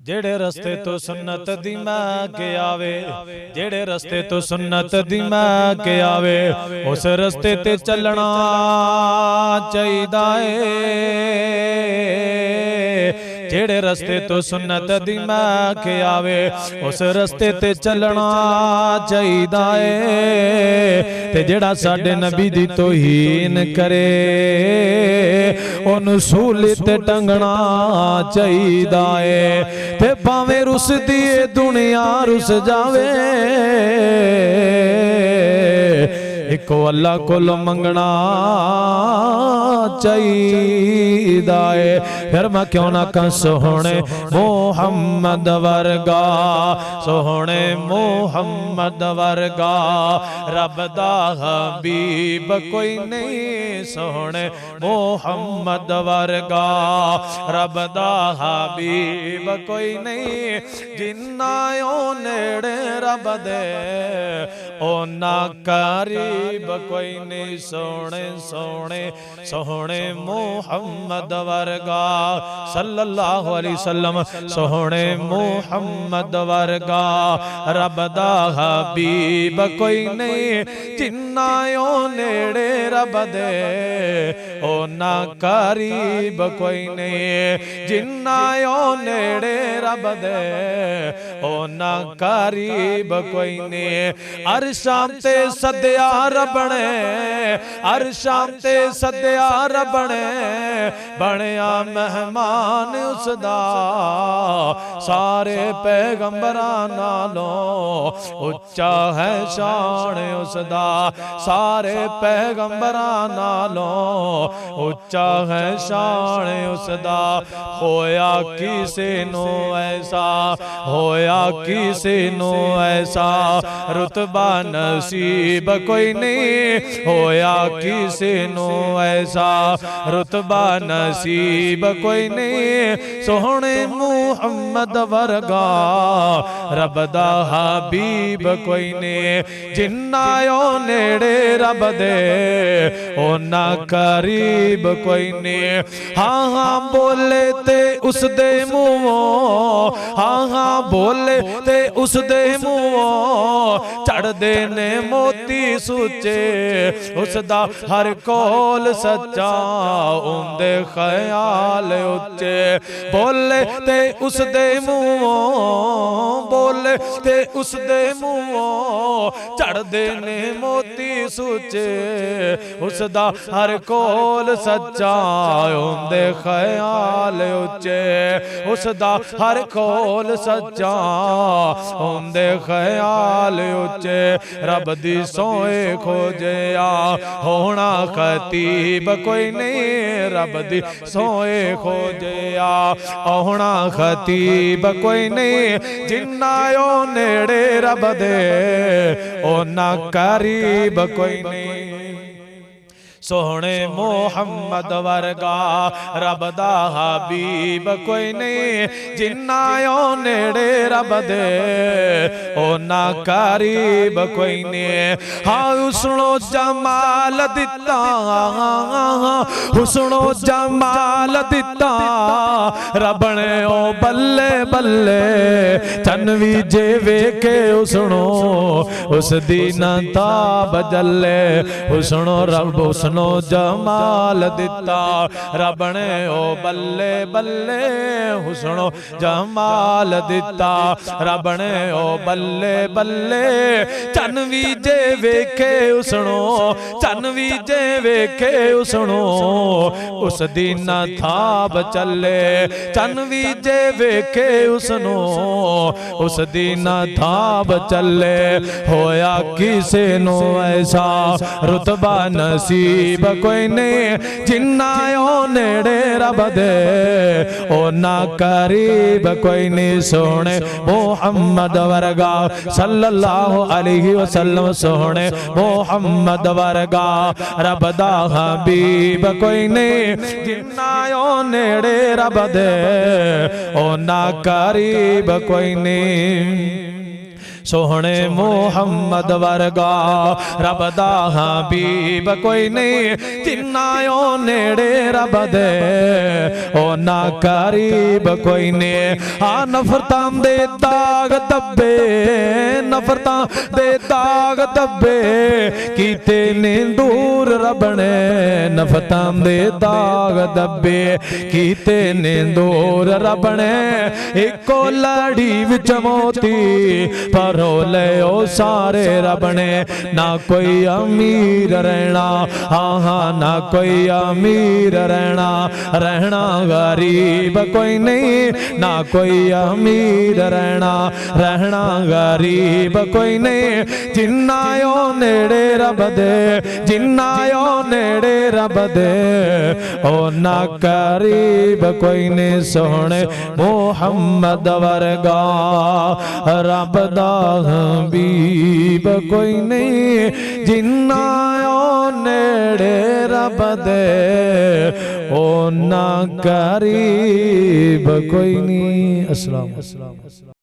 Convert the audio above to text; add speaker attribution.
Speaker 1: जेड़े रस्ते तो सुन्नत दी मैं के आवे, जेड़े रस्ते तो सुन्नत दी मैं के आवे, उस रस्ते ते चलना चाहिदा है। जेड़े रस्ते तो सुन्नत दी मैं के आवे, उस रस्ते ते चलना चाहिदा है। ते जेड़ा साडे नबी दी तौहीन करे, ओनू सूली ते टंगना चाहिदा है। ते भावें रुस दी दुनिया रुस जावे, इको अल्लाह कोल मंगना चाहिदा है। फिर मैं क्यों ना कह सोहने मोहम्मद वर्गा, सोहने मोहम्मद वर्गा, रब दा हबीब कोई नहीं। सोहने मोहम्मद वर्गा, रब दा हबीब कोई नहीं। जिन्ना ओ नेड़े रब दे, ओना करीब कोई नहीं। सोने सोने सोहने मोहम्मद वर्गा सल्लल्लाहु अलैहि वसल्लम, सोहने मोहम्मद वर्गा, रब दा हबीब कोई नहीं। जिन्ना ओ नेड़े रब दे, ओना करीब कोई नहीं। जिन्ना ओ नेड़े रब दे, ओना करीब कोई नहीं। अरशां ते सदया रबने, अरशां ते सदया रबने, बनया मेहमान उसदा सारे पैगंबरां नालों उच्चा है शान उसदा। सारे पैगंबरां नालों उच्चा है शान उसदा। होया किसे नो ऐसा, होया किसे नो ऐसा, रुतबा नसीब कोई नहीं। होया किसे नो ऐसा, रुतबा नसीब कोई नहीं। सोहने मुहम्मद वर्गा, रब दा हबीब कोई नहीं। जिन्ना ओ नेड़े रब दे, ओना करीब कोई नहीं। हाँ हाँ बोले ते उस दे मुँहों, हाँ हाँ बोले ते उस दे मुँहों, चढ़ दे ने मोती सुचे उसदा हर कोल सच्चा, उंदे ख्याल उच्चे। बोले ते उस दे मुँहों, बोले ते उस दे मुँहों, चढ़ दे ने मोती सुचे उसदा हर कोल सच्चा, उंदे ख्याल उच्चे। उसदा हर कोल सच्चा, उंदे ख्याल उच्चे। रब दी सोए खोजया, होना खतीब कोई नहीं। रब दी सोए खोजया, होना खतीब कोई नहीं। जिन्ना ओ नेड़े रब दे, ओना करीब कोई नहीं। सोहने मोहम्मद वर्गा, रब दा हबीब कोई नहीं। जिन्ना ओ नेड़े रब दे, ओना करीब कोई नहीं। हाँ हुस्नो जमाल दिता, हुस्नो जमाल दिता, रब ने ओ बल्ले बल्ले। तनवी जे वेखे हुस्नो, उस दी ना ताब जले। हुस्नो रब हुस्नो जमाल दिता, रब ने ओ बल्ले बल्ले। हुस्नो जमाल दिता, रब ने ओ बल्ले बल्ले। चनवी जे वेखे हुस्नो, चनवी जे वेखे हुस्नो, उस दिन थाब चले। चनवी जे वेखे हुस्नो, उस दिन थाब चले। होया किसे नो ऐसा, रुतबा नसीब कोई नहीं। जिन्ना ओ नेड़े रब दे, ओना करीब कोई नहीं। सोने मोहम्मद वर्गा सल्लल्लाहु अलैहि वसल्लम, सोने मोहम्मद वर्गा, रब दा हबीब कोई नहीं। जिन्ना ओ नेड़े रब दे, ओना करीब कोई नहीं। सोहने मुहम्मद वर्गा रब दा हबीब कोई नहीं जिन्ना ओ नेड़े रब दे ओ ना करीब कोई नहीं। हाँ नफरतां दे दाग दब्बे नफरतां दे दाग दब्बे कीते ने दूर रब ने नफरतां दे दाग दब्बे कीते ने दूर रब ने इको लड़ी विच मोती परो ले ओ सारे रब ने ना कोई अमीर रहना हाँ हाँ ना कोई अमीर रहना रहना गरीब कोई नहीं ना कोई अमीर रहना रहना गरीब कोई नहीं। जिन्ना ओ नेड़े रब दे जिन्ना ओ नेड़े रब दे ओ ना करीब कोई नहीं। सोहने मुहम्मद वर्गा रब दा हबीब कोई नहीं जिन्ना ओ नेड़े रब दे ओ ना करीब कोई नहीं। अस्सलाम।